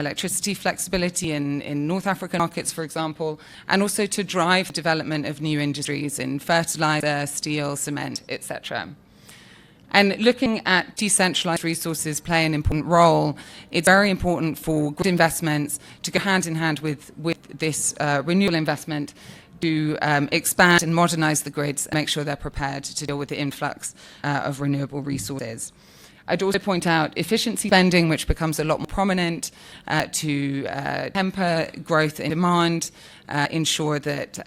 electricity flexibility in North African markets, for example, and also to drive development of new industries in fertilizer, steel, cement, etc. And looking at decentralized resources play an important role. It's very important for grid investments to go hand in hand with this renewable investment to expand and modernize the grids and make sure they're prepared to deal with the influx of renewable resources. I'd also point out efficiency spending, which becomes a lot more prominent to temper growth in demand, ensure that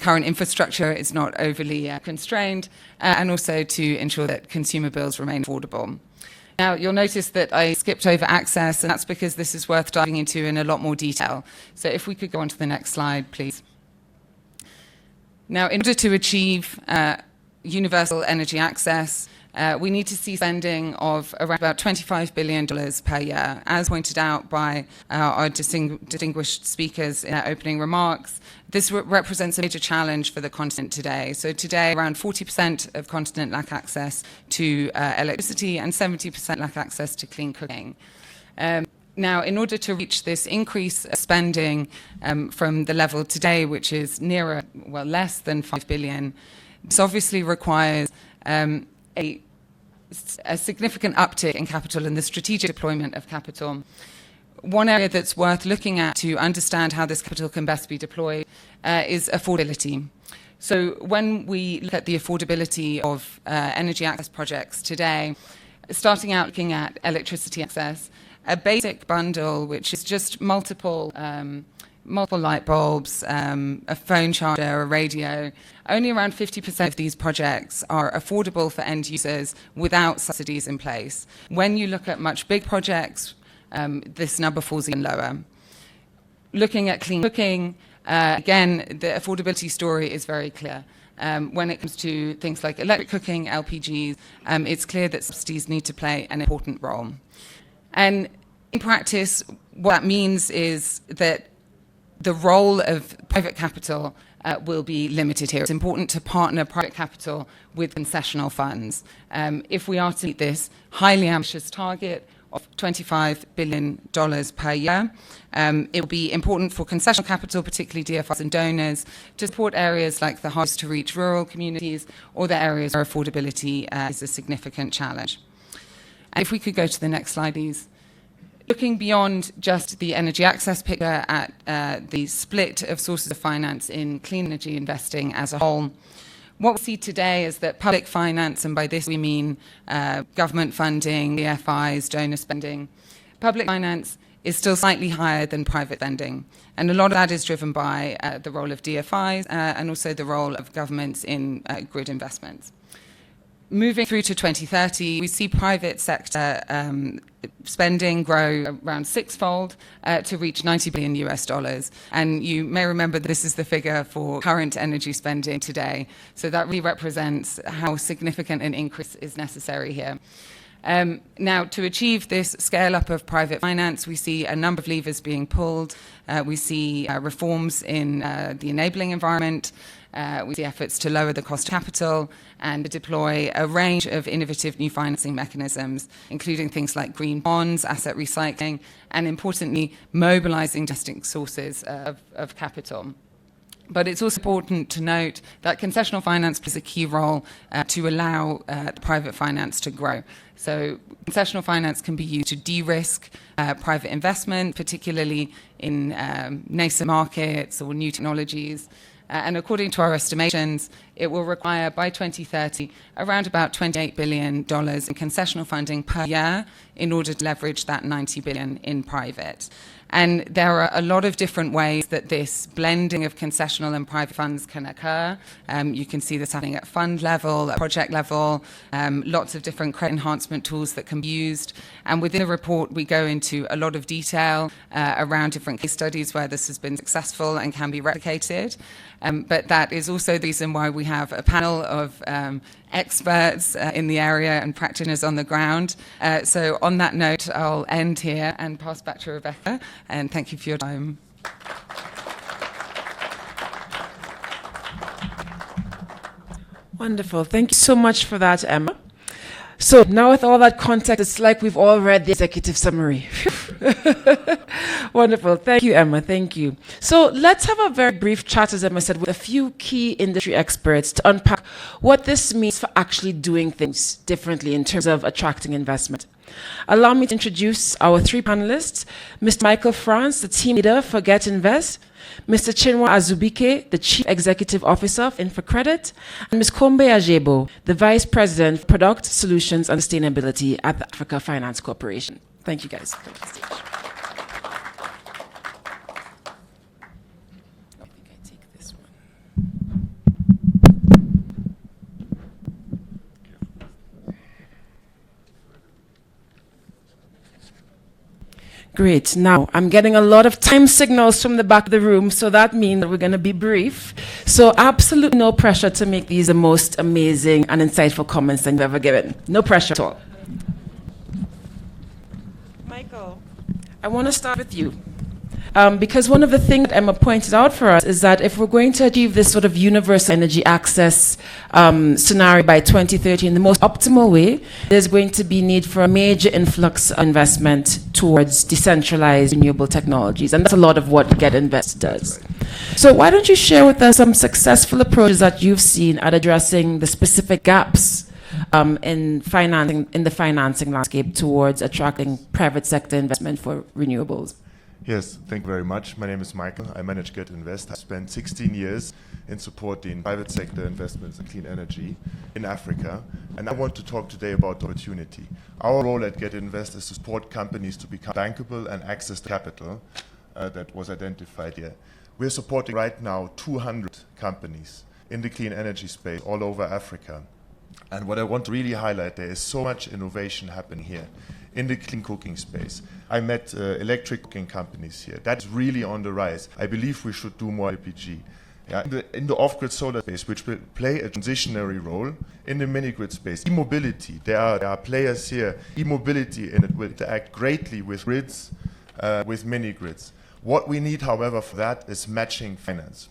current infrastructure is not overly constrained, and also to ensure that consumer bills remain affordable. Now, you'll notice that I skipped over access, and that's because this is worth diving into in a lot more detail. So if we could go on to the next slide, please. Now, in order to achieve universal energy access, we need to see spending of around about $25 billion per year. As pointed out by our distinguished speakers in our opening remarks, this represents a major challenge for the continent today. So today, around 40% of continent lack access to electricity and 70% lack access to clean cooking. Now, in order to reach this increase of spending from the level today, which is nearer, well, less than $5 billion, this obviously requires a significant uptick in capital and the strategic deployment of capital. One area that's worth looking at to understand how this capital can best be deployed is affordability. So when we look at the affordability of energy access projects today, starting out looking at electricity access, a basic bundle, which is just multiple light bulbs, a phone charger, a radio. Only around 50% of these projects are affordable for end users without subsidies in place. When you look at much big projects, this number falls even lower. Looking at clean cooking, again, the affordability story is very clear. When it comes to things like electric cooking, LPGs, it's clear that subsidies need to play an important role. And in practice, what that means is that the role of private capital will be limited here. It's important to partner private capital with concessional funds. If we are to meet this highly ambitious target of $25 billion per year, it will be important for concessional capital, particularly DFIs and donors, to support areas like the hardest-to-reach rural communities or the areas where affordability is a significant challenge. And if we could go to the next slide, please. Looking beyond just the energy access picture at the split of sources of finance in clean energy investing as a whole, what we see today is that public finance, and by this we mean government funding, DFIs, donor spending, public finance is still slightly higher than private spending. And a lot of that is driven by the role of DFIs and also the role of governments in grid investments. Moving through to 2030, we see private sector spending grow around sixfold to reach $90 billion. And you may remember this is the figure for current energy spending today. So that really represents how significant an increase is necessary here. Now, to achieve this scale-up of private finance, we see a number of levers being pulled. We see reforms in the enabling environment. We see efforts to lower the cost of capital and to deploy a range of innovative new financing mechanisms, including things like green bonds, asset recycling, and importantly, mobilizing domestic sources of capital. But it's also important to note that concessional finance plays a key role to allow private finance to grow. So concessional finance can be used to de-risk private investment, particularly in nascent markets or new technologies. And according to our estimations, it will require by 2030 around about $28 billion in concessional funding per year in order to leverage that $90 billion in private. And there are a lot of different ways that this blending of concessional and private funds can occur. You can see this happening at fund level, at project level, lots of different credit enhancement tools that can be used. And within the report, we go into a lot of detail around different case studies where this has been successful and can be replicated. But that is also the reason why we have a panel of experts in the area and practitioners on the ground. So on that note, I'll end here and pass back to Rebecca. And thank you for your time. Wonderful. Thank you so much for that, Emma. So So now with all that context, it's like we've all read the executive summary. Wonderful. Thank you, Emma. Thank you. So let's have a very brief chat, as Emma said, with a few key industry experts to unpack what this means for actually doing things differently in terms of attracting investment. Allow me to introduce our three panelists: Mr. Michael France, the team leader for Get Invest; Mr. Chinua Azubike, the Chief Executive Officer of InfraCredit; and Ms. Kombe Ajebo, the Vice President for Product Solutions and Sustainability at the Africa Finance Corporation. Thank you, guys. Thank you, stage. I think I take this one. Great. Now, I'm getting a lot of time signals from the back of the room, so that means that we're going to be brief. So absolutely no pressure to make these the most amazing and insightful comments that you've ever given. No pressure at all. Michael, I want to start with you. Because one of the things that Emma pointed out for us is that if we're going to achieve this sort of universal energy access scenario by 2030 in the most optimal way, there's going to be need for a major influx of investment towards decentralized renewable technologies. And that's a lot of what Get Invest does. Right. So why don't you share with us some successful approaches that you've seen at addressing the specific gaps in the financing landscape towards attracting private sector investment for renewables? Yes, thank you very much. My name is Michael. I manage Get Invest. I spent 16 years in supporting private sector investments in clean energy in Africa. And I want to talk today about opportunity. Our role at Get Invest is to support companies to become bankable and access capital that was identified here. We're supporting right now 200 companies in the clean energy space all over Africa. And what I want to really highlight, there is so much innovation happening here in the clean cooking space. I met electric cooking companies here. That's really on the rise. I believe we should do more LPG. Yeah, in the off-grid solar space, which will play a transitionary role in the mini-grid space. E-mobility, there are players here. E-mobility, and it will interact greatly with grids, with mini-grids. What we need, however, for that is matching finance.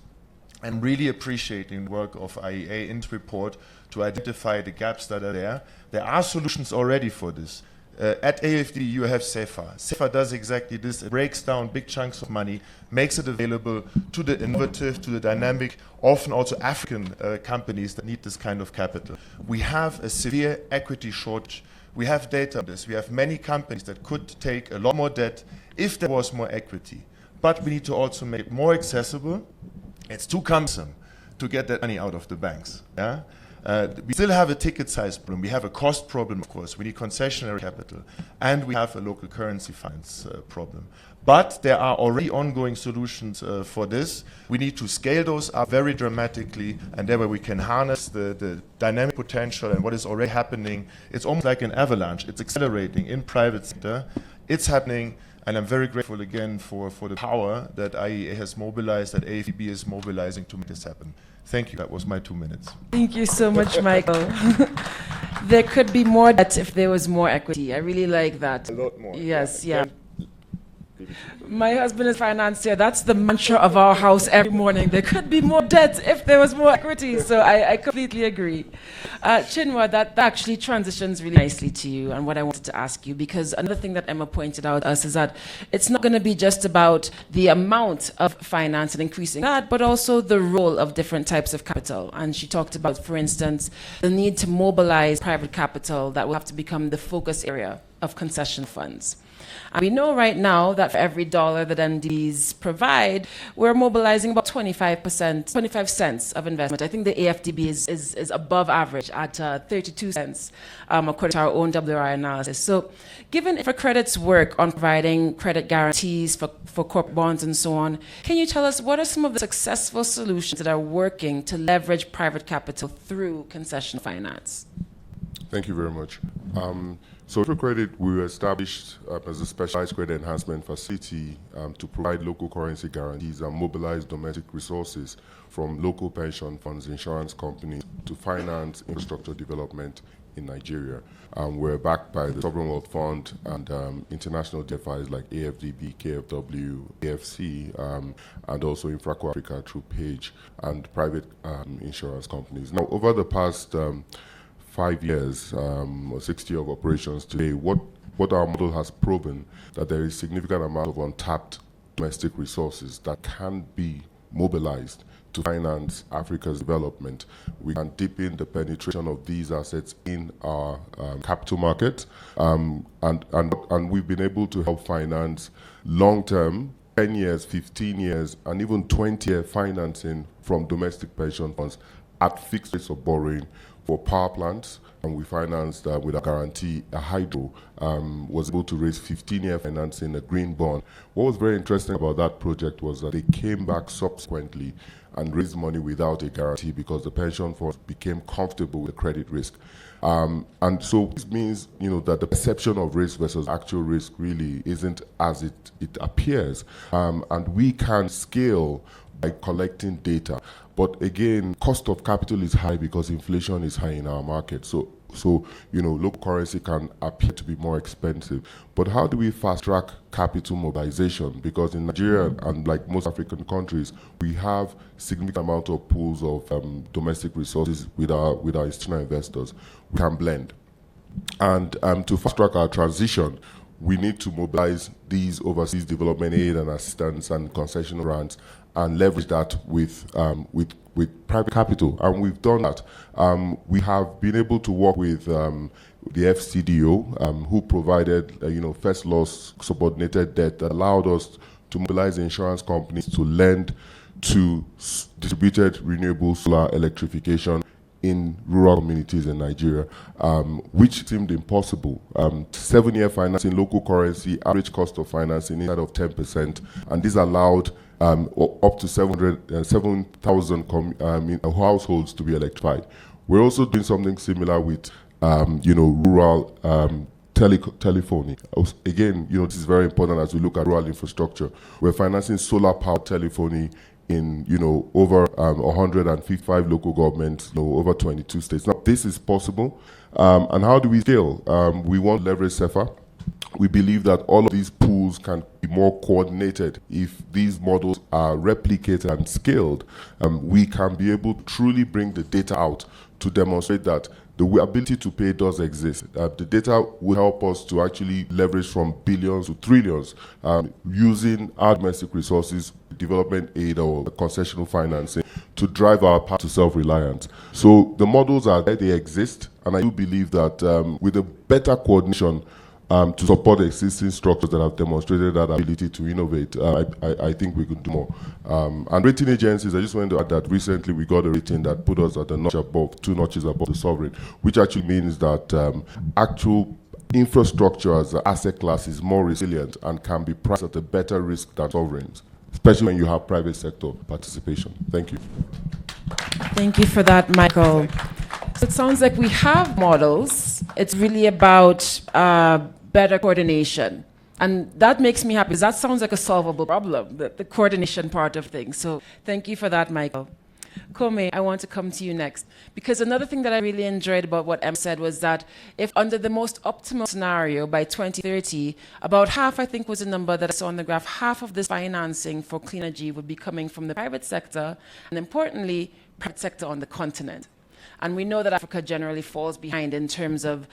I'm really appreciating the work of IEA in this report to identify the gaps that are there. There are solutions already for this. At AFD, you have CEFA. CEFA does exactly this. It breaks down big chunks of money, makes it available to the innovative, to the dynamic, often also African companies that need this kind of capital. We have a severe equity shortage. We have data on this. We have many companies that could take a lot more debt if there was more equity. But we need to also make it more accessible. It's too cumbersome to get that money out of the banks. Yeah? We still have a ticket size problem. We have a cost problem, of course. We need concessionary capital. And we have a local currency finance problem. But there are already ongoing solutions for this. We need to scale those up very dramatically, and thereby we can harness the dynamic potential and what is already happening. It's almost like an avalanche. It's accelerating in private sector. It's happening. And I'm very grateful again for the power that IEA has mobilized, that AfDB is mobilizing to make this happen. Thank you. That was my 2 minutes. Thank you so much, Michael. There could be more debt if there was more equity. I really like that. A lot more. Yes, yeah. My husband is financier. That's the mantra of our house every morning. There could be more debt if there was more equity. So I completely agree. Chinua, that actually transitions really nicely to you and what I wanted to ask you, because another thing that Emma pointed out to us is that it's not going to be just about the amount of finance and increasing that, but also the role of different types of capital. And she talked about, for instance, the need to mobilize private capital that will have to become the focus area of concession funds. And we know right now that for every dollar that MDs provide, we're mobilizing about 25 cents of investment. I think the AfDB is above average at 32 cents, according to our own WRI analysis. So given InfraCredit's work on providing credit guarantees for corporate bonds and so on, can you tell us what are some of the successful solutions that are working to leverage private capital through concession finance? Thank you very much. So InfraCredit, we were established as a specialized credit enhancement facility to provide local currency guarantees and mobilize domestic resources from local pension funds, insurance companies to finance infrastructure development in Nigeria. We're backed by the Sovereign Wealth Fund and international DFIs like AfDB, KfW, AFC, and also InfraCo Africa through Page and private insurance companies. Now, over the past 5 years or 60 of operations today, what our model has proven that there is significant amount of untapped domestic resources that can be mobilized to finance Africa's development. We can deepen the penetration of these assets in our capital market, and we've been able to help finance long-term, 10 years, 15 years, and even 20-year financing from domestic pension funds at fixed rates of borrowing for power plants. And we financed with a guarantee, a hydro was able to raise 15-year financing, a green bond. What was very interesting about that project was that they came back subsequently and raised money without a guarantee because the pension funds became comfortable with the credit risk. And so this means, that the perception of risk versus actual risk really isn't as it appears. And we can scale by collecting data. But again, cost of capital is high because inflation is high in our market. So local currency can appear to be more expensive. But how do we fast track capital mobilization? Because in Nigeria and like most African countries, we have significant amount of pools of domestic resources with our institutional investors. We can blend. And to fast track our transition, we need to mobilize these overseas development aid and assistance and concessional grants and leverage that with private capital, and we've done that. We have been able to work with the FCDO, who provided first loss subordinated debt that allowed us to mobilize insurance companies to lend to distributed renewable solar electrification in rural communities in Nigeria, which seemed impossible. 7-year financing, local currency, average cost of financing inside of 10%, and this allowed up to 7,000 households to be electrified. We're also doing something similar with, rural telephony. Again, this is very important as we look at rural infrastructure. We're financing solar power telephony in, over 155 local governments, over 22 states. Now, this is possible. And how do we scale? We want to leverage CEFA. We believe that all of these pools can be more coordinated. If these models are replicated and scaled, we can be able to truly bring the data out to demonstrate that the ability to pay does exist. The data will help us to actually leverage from billions to trillions using our domestic resources, development aid or concessional financing to drive our path to self-reliance. So the models are there, they exist, and I do believe that with a better coordination to support existing structures that have demonstrated that ability to innovate, I think we could do more. And rating agencies, I just wanted to add that recently we got a rating that put us at a notch above, 2 notches above the sovereign, which actually means that actual infrastructure as an asset class is more resilient and can be priced at a better risk than sovereigns, especially when you have private sector participation. Thank you. Thank you for that, Michael. So it sounds like we have models. It's really about better coordination. And that makes me happy, because that sounds like a solvable problem, the coordination part of things. So thank you for that, Michael. Kome, I want to come to you next, because another thing that I really enjoyed about what Em said was that if under the most optimal scenario by 2030, about half, I think was the number that I saw on the graph, half of this financing for clean energy would be coming from the private sector, and importantly, private sector on the continent. And we know that Africa generally falls behind in terms of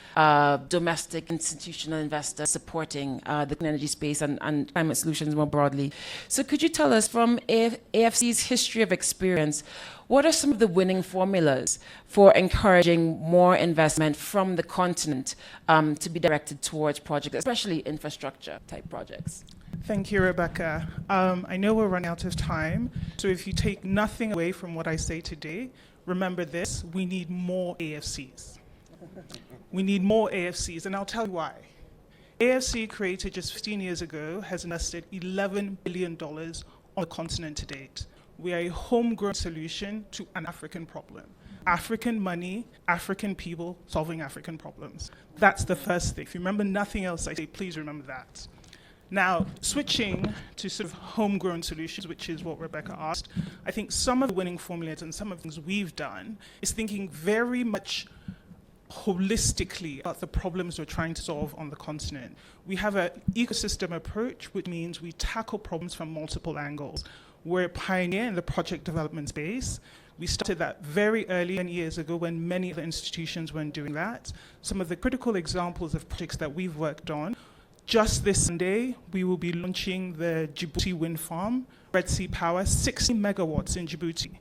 domestic institutional investors supporting the clean energy space and climate solutions more broadly. So could you tell us, from AFC's history of experience, what are some of the winning formulas for encouraging more investment from the continent to be directed towards projects, especially infrastructure type projects? Thank you, Rebecca. I know we're running out of time, so if you take nothing away from what I say today, remember this: we need more AFCs. We need more AFCs, and I'll tell you why. AFC, created just 15 years ago, has invested $11 billion on the continent to date. We are a homegrown solution to an African problem. African money, African people, solving African problems. That's the first thing. If you remember nothing else I say, please remember that. Now, switching to sort of homegrown solutions, which is what Rebecca asked, I think some of the winning formulas and some of the things we've done is thinking very much holistically about the problems we're trying to solve on the continent. We have an ecosystem approach, which means we tackle problems from multiple angles. We're a pioneer in the project development space. We started that very early, many years ago, when many other institutions weren't doing that. Some of the critical examples of projects that we've worked on: just this Sunday, we will be launching the Djibouti wind farm, Red Sea Power, 60 megawatts in Djibouti.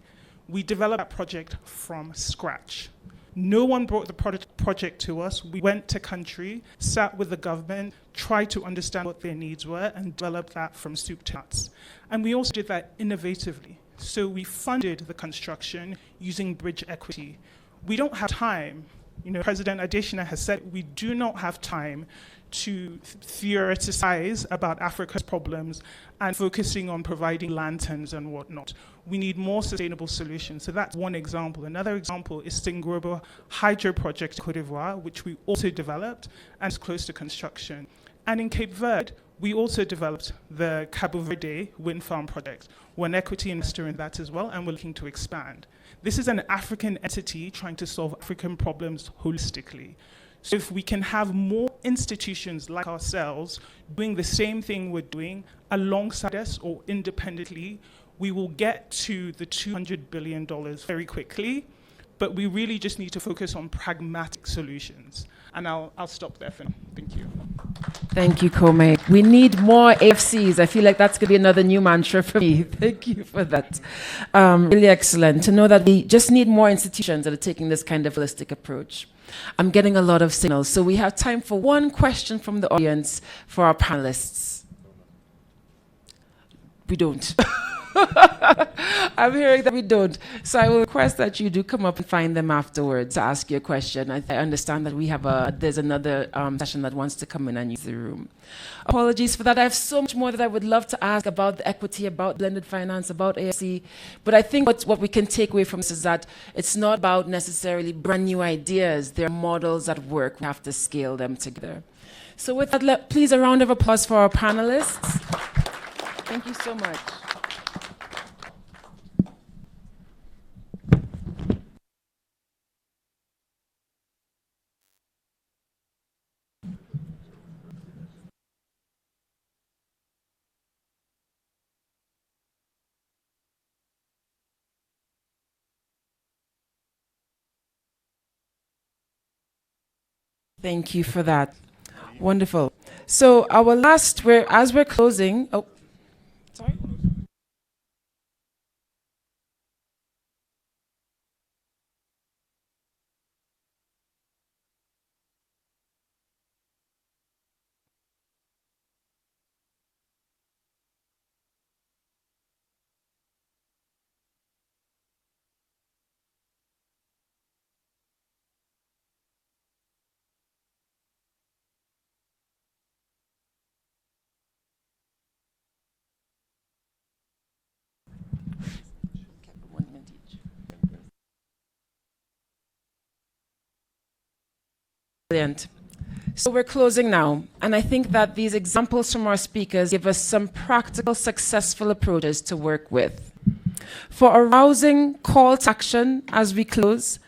We developed that project from scratch. No one brought the project to us. We went to country, sat with the government, tried to understand what their needs were, and developed that from soup to nuts. And we also did that innovatively. So we funded the construction using bridge equity. We don't have time. President Adesina has said we do not have time to theorize about Africa's problems and focusing on providing lanterns and whatnot. We need more sustainable solutions. So that's one example. Another example is Singrobo Hydro Project in Cote d'Ivoire, which we also developed and is close to construction. And in Cape Verde, we also developed the Cabo Verde wind farm project. We're an equity investor in that as well, and we're looking to expand. This is an African entity trying to solve African problems holistically. So if we can have more institutions like ourselves doing the same thing we're doing alongside us or independently, we will get to the $200 billion very quickly. But we really just need to focus on pragmatic solutions. And I'll stop there for now. Thank you. Thank you, Kome. We need more AFCs. I feel like that's going to be another new mantra for me. Thank you for that. Really excellent to know that we just need more institutions that are taking this kind of holistic approach. I'm getting a lot of signals. So we have time for one question from the audience for our panelists. We don't. I'm hearing that we don't. So I will request that you do come up and find them afterwards to ask you a question. I understand that we have there's another session that wants to come in and use the room. Apologies for that. I have so much more that I would love to ask about the equity, about blended finance, about AFC. But I think what we can take away from this is that it's not about necessarily brand new ideas. They're models that work. We have to scale them together. So with that, please a round of applause for our panelists. Thank you so much. Thank you for that. Wonderful. So our last, as we're closing, oh, sorry. Brilliant. So we're closing now, and I think that these examples from our speakers give us some practical, successful approaches to work with. For a rousing call to action as we close,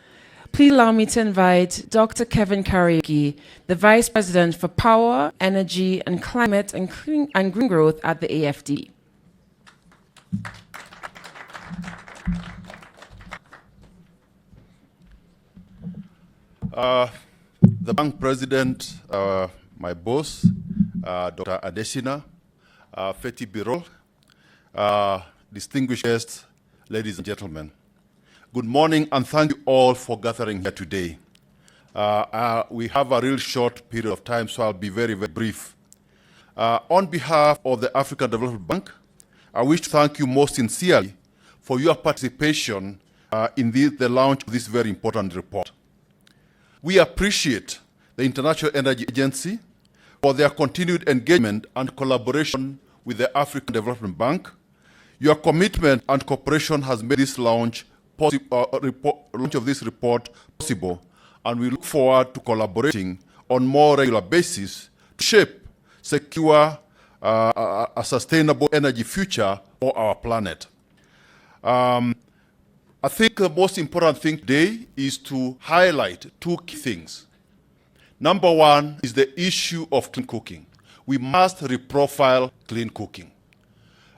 please allow me to invite Dr. Kevin Kariuki, the Vice President for Power, Energy, and Climate and Green Growth at the AfDB. The bank president, my boss, Dr. Adesina, Feti Biro, distinguished guests, ladies and gentlemen. Good morning, and thank you all for gathering here today. We have a real short period of time, so I'll be very, very brief. On behalf of the African Development Bank, I wish to thank you most sincerely for your participation in the launch of this very important report. We appreciate the International Energy Agency for their continued engagement and collaboration with the African Development Bank. Your commitment and cooperation has made this launch of this report possible, and we look forward to collaborating on more regular basis to shape, secure a sustainable energy future for our planet. I think the most important thing today is to highlight two key things. Number one is the issue of clean cooking. We must reprofile clean cooking.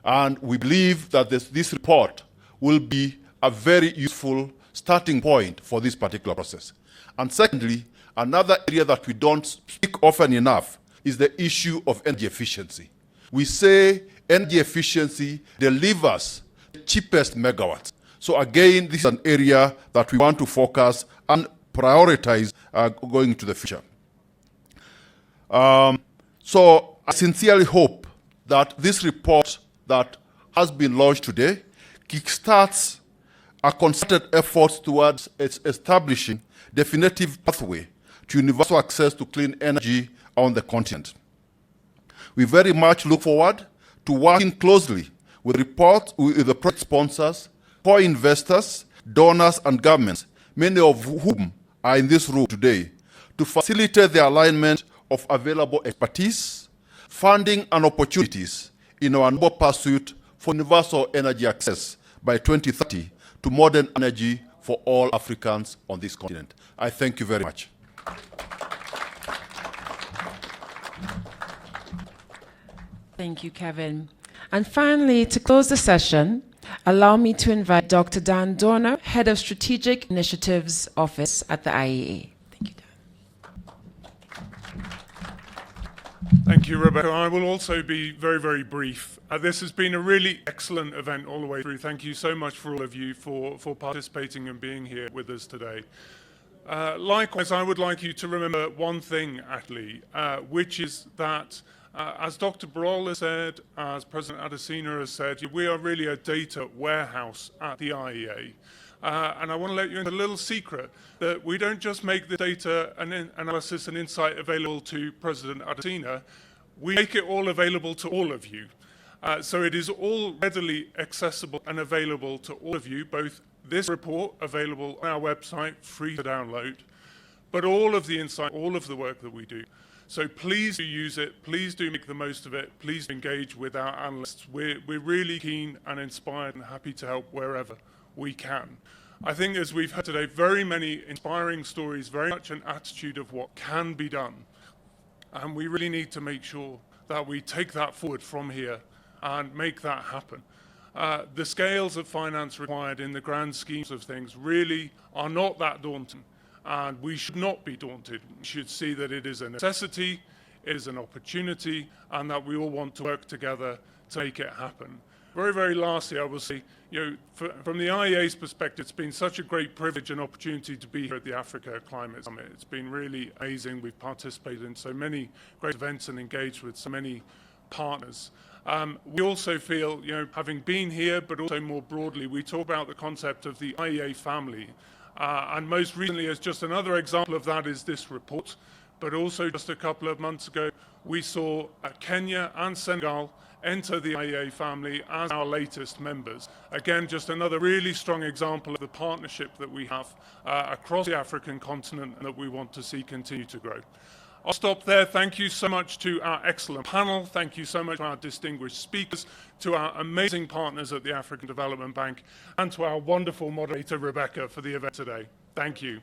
And we believe that this report will be a very useful starting point for this particular process. And secondly, another area that we don't speak often enough is the issue of energy efficiency. We say energy efficiency delivers the cheapest megawatts. So again, this is an area that we want to focus and prioritize going into the future. So I sincerely hope that this report that has been launched today kickstarts a concerted effort towards establishing definitive pathway to universal access to clean energy on the continent. We very much look forward to working closely with the project sponsors, co-investors, donors, and governments, many of whom are in this room today, to facilitate the alignment of available expertise, funding, and opportunities in our noble pursuit for universal energy access by 2030 to modern energy for all Africans on this continent. I thank you very much. Thank you, Kevin. And finally, to close the session, allow me to invite Dr. Dan Dorner, Head of Strategic Initiatives Office at the IEA. Thank you, Dan. Thank you, Rebecca. I will also be very, very brief. This has been a really excellent event all the way through. Thank you so much for all of you for participating and being here with us today. Likewise, I would like you to remember one thing, actually, which is that as Dr. Barol has said, as President Adesina has said, we are really a data warehouse at the IEA. And I want to let you in a little secret that we don't just make the data analysis and insight available to President Adesina, we make it all available to all of you. So it is all readily accessible and available to all of you, both this report available on our website, free to download, but all of the insight, all of the work that we do. So please do use it, please do make the most of it, please engage with our analysts. We're really keen and inspired and happy to help wherever we can. I think as we've heard today, very many inspiring stories, very much an attitude of what can be done. And we really need to make sure that we take that forward from here and make that happen. The scales of finance required in the grand schemes of things really are not that daunting. And we should not be daunted. We should see that it is a necessity, it is an opportunity, and that we all want to work together to make it happen. Very, very lastly, I will say, from the IEA's perspective, it's been such a great privilege and opportunity to be here at the Africa Climate Summit. It's been really amazing. We've participated in so many great events and engaged with so many partners. We also feel, having been here, but also more broadly, we talk about the concept of the IEA family. And most recently, as just another example of that, is this report. But also just a couple of months ago, we saw Kenya and Senegal enter the IEA family as our latest members. Again, just another really strong example of the partnership that we have across the African continent and that we want to see continue to grow. I'll stop there. Thank you so much to our excellent panel. Thank you so much to our distinguished speakers, to our amazing partners at the African Development Bank, and to our wonderful moderator, Rebecca, for the event today. Thank you.